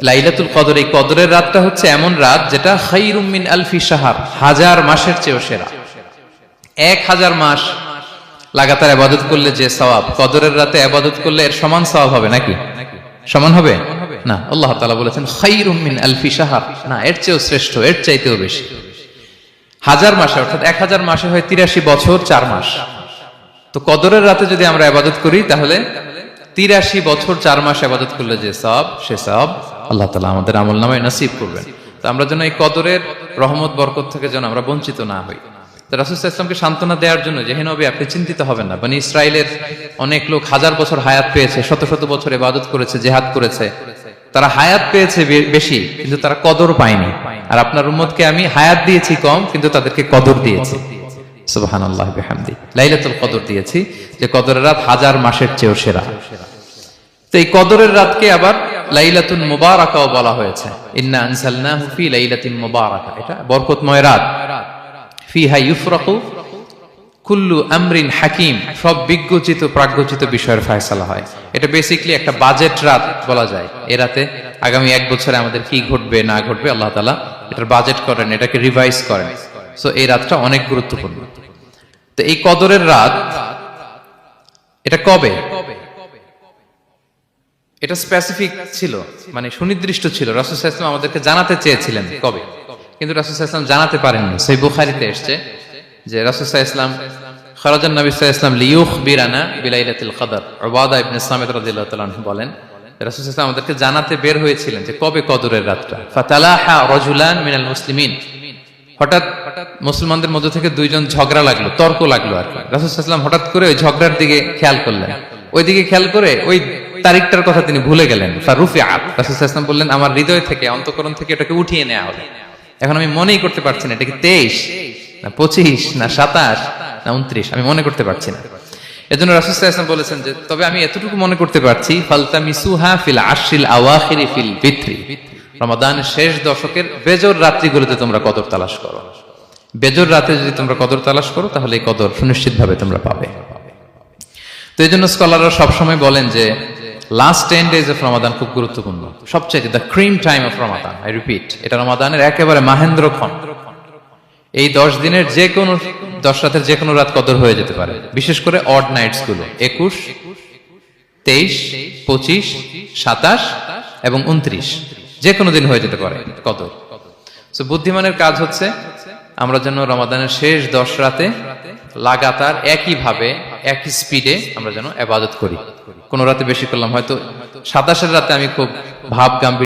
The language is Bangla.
লাইলাতুল কদর, এই কদরের রাতটা হচ্ছে এমন রাত যেটা খায়রুম মিন আলফি শাহর, 1000 মাসের চেয়েও সেরা। 1000 মাস লাগাতার ইবাদত করলে যে সওয়াব, কদরের রাতে ইবাদত করলে এর সমান সওয়াব হবে নাকি? সমান হবে না। আল্লাহ তাআলা বলেছেন খায়রুম মিন আলফি শাহর, না, এর চেয়েও শ্রেষ্ঠ, এর চাইতেও বেশি। 1000 মাসে, অর্থাৎ 1000 মাসে হয় 83 বছর 4 মাস। তো কদরের রাতে যদি আমরা ইবাদত করি তাহলে 83 বছর 4 মাস ইবাদত করলে যে সওয়াব, সে সওয়াব আল্লাহ তাআলা আমাদের আমলনামায় নসিব করবেন। তো আমরা যেন এই কদরের রহমত বরকত থেকে যেন আমরা বঞ্চিত না হই। তো রাসূল সাল্লাল্লাহু আলাইহি ওয়াসাল্লামকে সান্ত্বনা দেওয়ার জন্য যে, হে নবী, আপনি চিন্তিত হবেন না। বনি ইসরাইলের অনেক লোক 1000 বছর হায়াত পেয়েছে, শত শত বছর ইবাদত করেছে, জিহাদ করেছে, তারা হায়াত পেয়েছে বেশি কিন্তু তারা কদর পায়নি। আর আপনার উম্মতকে আমি হায়াত দিয়েছি কম কিন্তু তাদেরকে কদর দিয়েছি। সুবহানাল্লাহি বিহামদি, লাইলাতুল কদর দিয়েছি, যে কদরের রাত 1000 মাসের চেয়েও সেরা। তো এই কদরের রাতকে আবার লাইলাতুল মুবারাকাও বলা হয়েছে। ইন্না আনজালনাহু ফি লাইলাতিন মুবারাকা, এটা বরকতময় রাত। ফিহা ইউফরাকু কুল্লু আমরিন হাকিম, সব বিজ্ঞচিত প্রাজ্ঞচিত বিষয়ের ফয়সালা হয়। এটা বেসিক্যালি একটা বাজেট রাত বলা যায়। এ রাতে আগামী 1 বছরে আমাদের কি ঘটবে না ঘটবে আল্লাহ তাআলা এটার বাজেট করেন, এটাকে রিভাইজ করেন। সো এই রাতটা অনেক গুরুত্বপূর্ণ। তো এই কদরের রাত, এটা কবে? এটা স্পেসিফিক ছিল, মানে সুনির্দিষ্ট ছিল। রাসূল সাল্লাল্লাহু আলাইহি ওয়াসাল্লাম আমাদেরকে জানাতে চেয়েছিলেন কবে, কিন্তু রাসূল সাল্লাল্লাহু আলাইহি ওয়াসাল্লাম জানাতে পারেননি। সহিহ বুখারীতে এসেছে যে রাসূল সাল্লাল্লাহু আলাইহি ওয়াসাল্লাম খারাজান নবী সাল্লাল্লাহু আলাইহি ওয়াসাল্লাম লিয়ুখবিরানা বিলাইলাতিল কদর। উবাদা ইবনে সামিত রাদিয়াল্লাহু তাআলা আনহু বলেন, রাসূল সাল্লাল্লাহু আলাইহি ওয়াসাল্লাম আমাদেরকে জানাতে বের হয়েছিলেন যে কবে কদরের রাতটা। ফাতালাহা রাজুলান মিনাল মুসলিমিন, হঠাৎ মুসলমানদের মধ্য থেকে দুইজন ঝগড়া লাগলো, তর্ক লাগলো আর কি। রাসূল সাল্লাল্লাহু আলাইহি ওয়াসাল্লাম হঠাৎ করে ওই ঝগড়ার দিকে খেয়াল করলেন, ওইদিকে খেয়াল করে ওই তারিখটার কথা তিনি ভুলে গেলেন। ফারুফিআত, রাসূল সাল্লাল্লাহু আলাইহি ওয়াসাল্লাম বললেন, আমার হৃদয় থেকে, অন্তঃকরণ থেকে এটাকে উঠিয়ে নেওয়া হবে। এখন আমি মনেই করতে পারছি না এটা কি 23 না 25 না 27 না 29, আমি মনে করতে পারছি না। এজন্য রাসূল সাল্লাল্লাহু আলাইহি ওয়াসাল্লাম বলেছেন যে তবে আমি এতটুকু মনে করতে পারছি, ফালতামিসুহা ফিল আশরিল আওয়াখিরি ফিল বিত্রি, রমাদানের শেষ দশকের বেজর রাত্রিগুলোতে তোমরা কদর তালাশ করো। বেজর রাতে যদি তোমরা কদর তালাশ করো তাহলে এই কদর সুনিশ্চিতভাবে তোমরা পাবে। তো এই জন্য স্কলাররা সবসময় বলেন যে লাস্ট 10 days অফ রমাদান খুব গুরুত্বপূর্ণ, সবচেয়ে the cream time of Ramadan. I repeat, এটা রমাদানের একেবারে মাহেন্দ্রক্ষণ। এই 10 দিনের যে কোনো 10 রাতের যে কোনো রাত কদর হয়ে যেতে পারে, বিশেষ করে অড নাইটস গুলো 21, 23, 25, 27 এবং 29, যে কোনো দিন হয়ে যেতে পারে কদর। সো বুদ্ধিমানের কাজ হচ্ছে আমরা যেন রমাদানের শেষ 10 রাতে লাগাতার একইভাবে একই স্পিডে আমরা যেন ইবাদত করি। কোন রাতে বেশি করলাম, হয়তো 27 রাতে আমি খুব ভাব গাম্ভীর্য